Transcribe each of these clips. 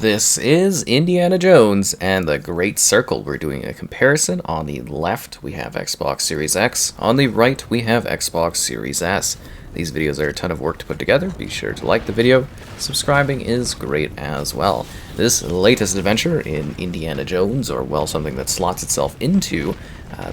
This is Indiana Jones and the Great Circle. We're doing a comparison. On the left, we have Xbox Series X. On the right, we have Xbox Series S. These videos are a ton of work to put together. Be sure to like the video. Subscribing is great as well. This latest adventure in Indiana Jones, or well, something that slots itself into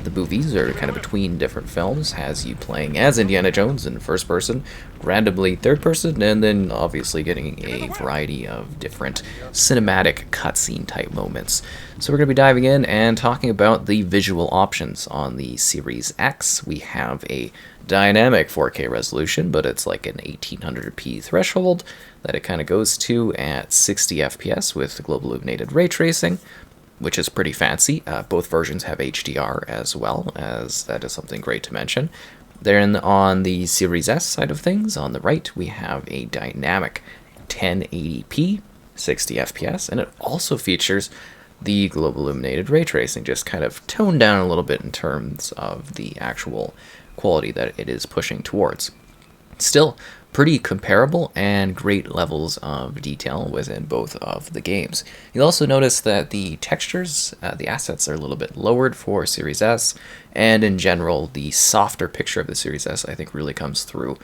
the movies or kind of between different films, has you playing as Indiana Jones in first person, randomly third person, and then obviously getting a variety of different cinematic cutscene type moments. So we're going to be diving in and talking about the visual options. On the Series X, we have a dynamic 4K resolution, but it's like an 1800p threshold that it kind of goes to at 60 FPS with global illuminated ray tracing, which is pretty fancy. Both versions have HDR as well, as that is something great to mention. Then on the Series S side of things, on the right, we have a dynamic 1080p, 60 FPS, and it also features the global illuminated ray tracing, just kind of toned down a little bit in terms of the actual quality that it is pushing towards. Still pretty comparable and great levels of detail within both of the games. You'll also notice that the textures, the assets are a little bit lowered for Series S, and in general, the softer picture of the Series S I think really comes through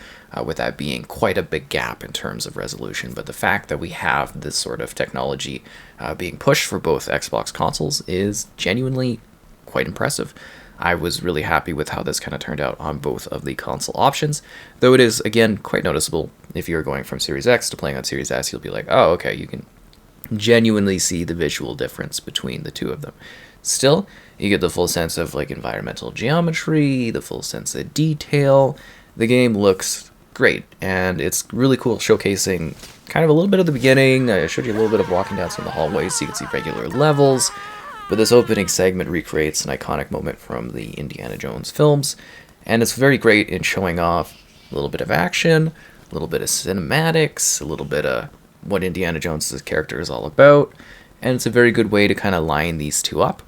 with that being quite a big gap in terms of resolution. But the fact that we have this sort of technology being pushed for both Xbox consoles is genuinely quite impressive. I was really happy with how this kind of turned out on both of the console options, though it is, again, quite noticeable. If you're going from Series X to playing on Series S, you'll be like, oh, okay, you can genuinely see the visual difference between the two of them. Still, you get the full sense of like environmental geometry, the full sense of detail. The game looks great, and it's really cool, showcasing kind of a little bit of the beginning. I showed you a little bit of walking down some of the hallways so you can see regular levels. But this opening segment recreates an iconic moment from the Indiana Jones films, and it's very great in showing off a little bit of action, a little bit of cinematics, a little bit of what Indiana Jones' character is all about, and it's a very good way to kind of line these two up,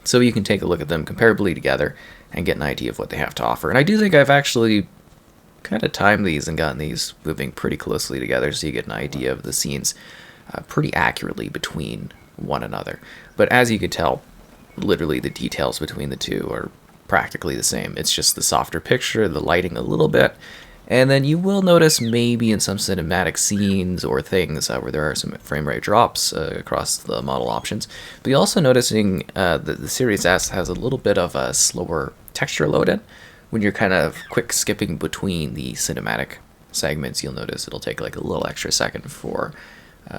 so you can take a look at them comparably together and get an idea of what they have to offer. And I do think I've actually kind of timed these and gotten these moving pretty closely together, so you get an idea of the scenes pretty accurately between one another. But as you can tell, literally the details between the two are practically the same. It's just the softer picture, the lighting a little bit, and then you will notice maybe in some cinematic scenes or things where there are some frame rate drops across the model options. But you're also noticing that the Series S has a little bit of a slower texture load in. When you're kind of quick skipping between the cinematic segments, you'll notice it'll take like a little extra second for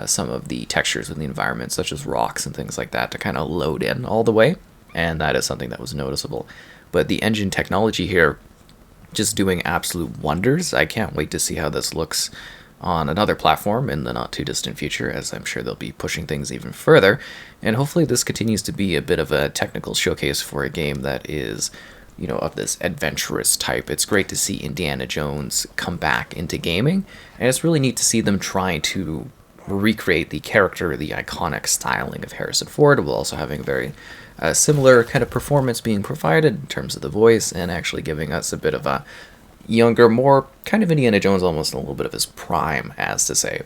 some of the textures in the environment, such as rocks and things like that, to kind of load in all the way, and that is something that was noticeable. But the engine technology here, just doing absolute wonders. I can't wait to see how this looks on another platform in the not too distant future, as I'm sure they'll be pushing things even further, and hopefully this continues to be a bit of a technical showcase for a game that is, you know, of this adventurous type. It's great to see Indiana Jones come back into gaming, and it's really neat to see them trying to recreate the character, the iconic styling of Harrison Ford, while also having a very similar kind of performance being provided in terms of the voice, and actually giving us a bit of a younger, more kind of Indiana Jones, almost a little bit of his prime, as to say,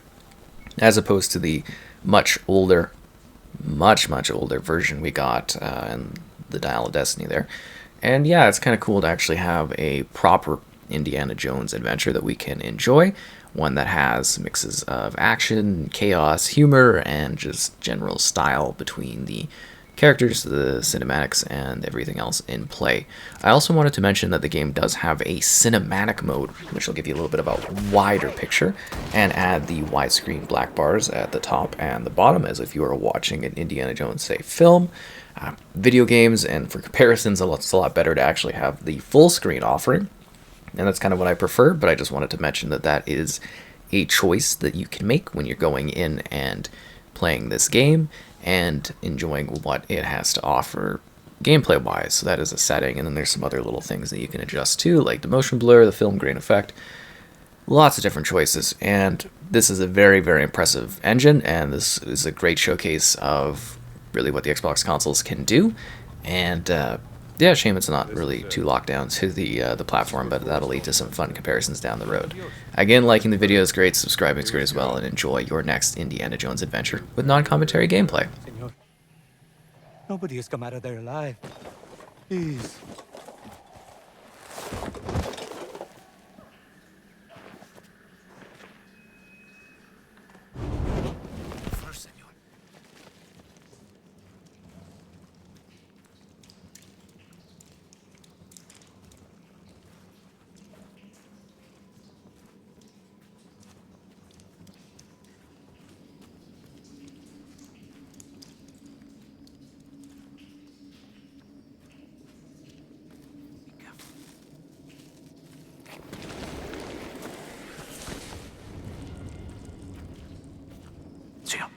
as opposed to the much older version we got in the Dial of Destiny there. And yeah, it's kind of cool to actually have a proper Indiana Jones adventure that we can enjoy, one that has mixes of action, chaos, humor, and just general style between the characters, the cinematics, and everything else in play. I also wanted to mention that the game does have a cinematic mode, which will give you a little bit of a wider picture and add the widescreen black bars at the top and the bottom, as if you were watching an Indiana Jones, say, film. Video games, and for comparisons, it's a lot better to actually have the full screen offering, and that's kind of what I prefer. But I just wanted to mention that that is a choice that you can make when you're going in and playing this game and enjoying what it has to offer gameplay wise. So that is a setting, and then there's some other little things that you can adjust to, like the motion blur, the film grain effect, lots of different choices. And this is a very, very impressive engine, and this is a great showcase of really what the Xbox consoles can do. And Yeah, shame it's not really too locked down to the platform, but that'll lead to some fun comparisons down the road. Again, liking the video is great, subscribing is great as well, and enjoy your next Indiana Jones adventure with non-commentary gameplay. Senor, nobody has come out of there alive. Please. First, senor. Senor.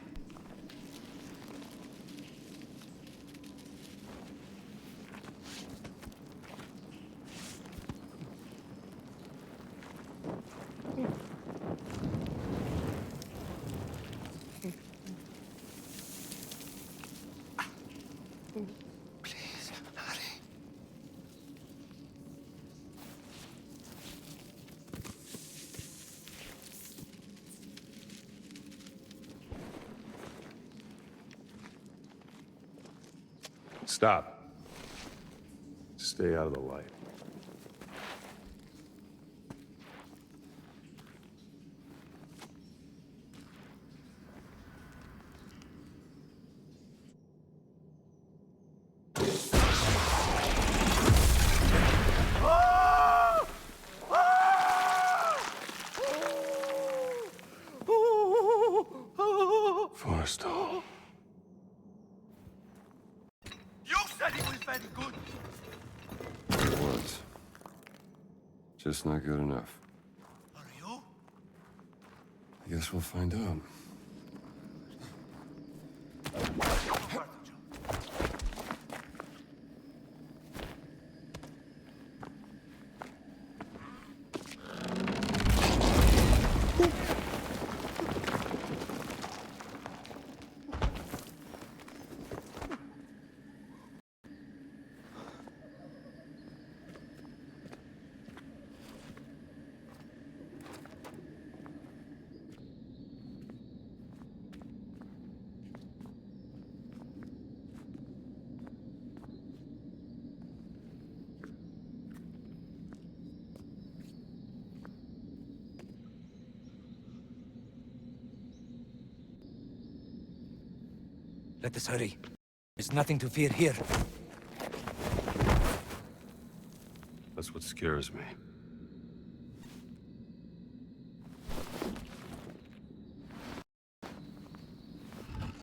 Please, hurry. Stop. Stay out of the light. Forrestal. You said it was very good. It was. Just not good enough. Are you? I guess we'll find out. Let us hurry. There's nothing to fear here. That's what scares me.